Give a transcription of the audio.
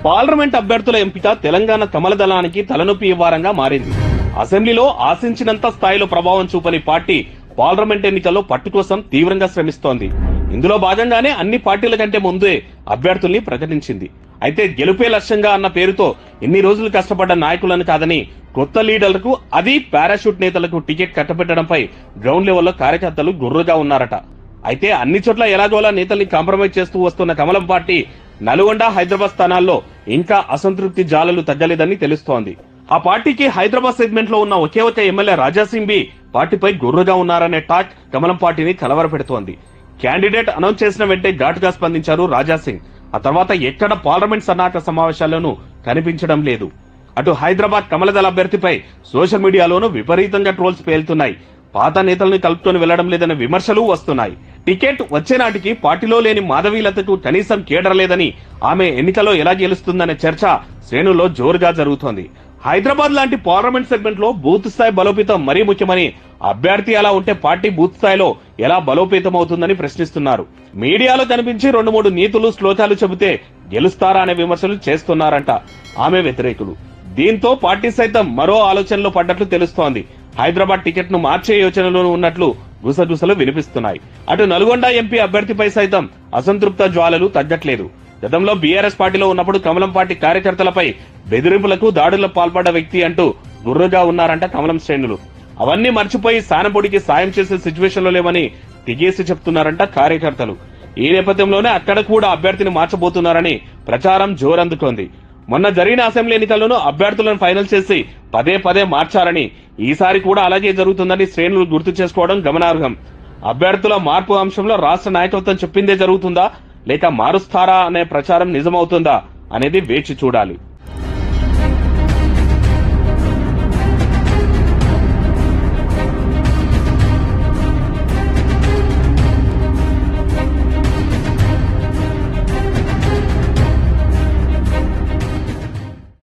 Parliament అభ్యర్థుల ఎంపిక తెలంగాణ కమల దళానికి తలనొప్పి వారంగా మారింది. అసెంబ్లీలో ఆశించినంత స్థాయిలో ప్రభావం చూపని పార్టీ పార్లమెంట్ ఎన్నికల్లో పట్టు కోసం తీవ్రంగా శ్రమిస్తోంది. ఇందులో భాగంగానే అన్ని పార్టీల కంటే ముందే అభ్యర్థుల్ని ప్రకటించింది. అయితే గెలుపే లక్ష్యంగా అన్న పేరుతో ఇన్ని రోజులు కష్టపడ్డ నాయకులను కాదని కొత్త లీడర్లకు, అది పారాషూట్ నేతలకు టికెట్ కట్టబెట్టడంపై గ్రౌండ్ లెవెల్లో కార్యకర్తలు గుర్రుగా ఉన్నారట. అయితే అన్ని చోట్ల ఎలాగోలా నేతల్ని కాంప్రమైజ్ చేస్తూ వస్తున్న కమలం పార్టీ నల్గొండ, హైదరాబాద్ స్థానాల్లో ఇంకా అసంతృప్తి జాలలు తగ్గలేదని తెలుస్తోంది. ఆ పార్టీకి హైదరాబాద్ సెగ్మెంట్ లో ఉన్న ఒకే ఒక ఎమ్మెల్యే రాజాసింగ్ బి పార్టీపై గుర్రుగా ఉన్నారనే టాక్ కమలం పార్టీని కలవరపెడుతోంది. క్యాండిడేట్ అనౌన్స్ చేసిన వెంటనే ఘాటుగా స్పందించారు రాజాసింగ్. ఆ తర్వాత ఎక్కడ పార్లమెంట్ సన్నాహక సమావేశాల్లోనూ కనిపించడం లేదు. అటు హైదరాబాద్ కమలదళ అభ్యర్థిపై సోషల్ మీడియాలోనూ విపరీతంగా ట్రోల్స్ పేలుతున్నాయి. పాత నేతల్ని కలుపుకొని వెళ్లడం లేదనే విమర్శలు వస్తున్నాయి. టికెట్ వచ్చే నాటికి పార్టీలో లేని మాధవీలతకు కనీసం కేడర్ లేదని, ఆమె ఎన్నికల్లో ఎలా గెలుస్తుందనే చర్చ శ్రేణుల్లో జోరుగా జరుగుతోంది. హైదరాబాద్ లాంటి పార్లమెంట్ సెగ్మెంట్ లో బూత్ స్థాయి బలోపేతం మరీ ముఖ్యమని, అభ్యర్థి అలా ఉంటే పార్టీ బూత్ స్థాయిలో ఎలా బలోపేతం అవుతుందని ప్రశ్నిస్తున్నారు. మీడియాలో కనిపించి 2-3 నీతులు, శ్లోకాలు చెబితే గెలుస్తారా అనే విమర్శలు చేస్తున్నారంట ఆమె వ్యతిరేకులు. దీంతో పార్టీ సైతం మరో ఆలోచనలో పడ్డట్లు తెలుస్తోంది. హైదరాబాద్ టికెట్ ను మార్చే యోచనలోనూ ఉన్నట్లు గుసగుసలు వినిపిస్తున్నాయి. అటు నల్గొండ ఎంపీ అభ్యర్థిపై సైతం అసంతృప్త జ్వాలలు తగ్గట్లేదు. గతంలో బీఆర్ఎస్ పార్టీలో ఉన్నప్పుడు కమలం పార్టీ కార్యకర్తలపై బెదిరింపులకు, దాడులకు పాల్పడ్డ వ్యక్తి అంటూ గుర్రుగా ఉన్నారంట కమలం శ్రేణులు. అవన్నీ మర్చిపోయి సానపొడికి సాయం చేసే సిచ్యువేషన్ లో లేవని తిగేసి చెప్తున్నారంట కార్యకర్తలు. ఈ నేపథ్యంలోనే అక్కడ కూడా అభ్యర్థిని మార్చబోతున్నారని ప్రచారం జోరందుతోంది. మొన్న జరిగిన అసెంబ్లీ ఎన్నికల్లోనూ అభ్యర్థులను ఫైనల్ చేసి పదే మార్చారని, ఈసారి కూడా అలాగే జరుగుతుందని శ్రేణులు గుర్తు చేసుకోవడం గమనార్హం. అభ్యర్థుల మార్పు అంశంలో రాష్ట్ర నాయకత్వం చెప్పిందే జరుగుతుందా, లేక మారుస్తారా అనే ప్రచారం నిజమవుతుందా అనేది వేచి చూడాలి.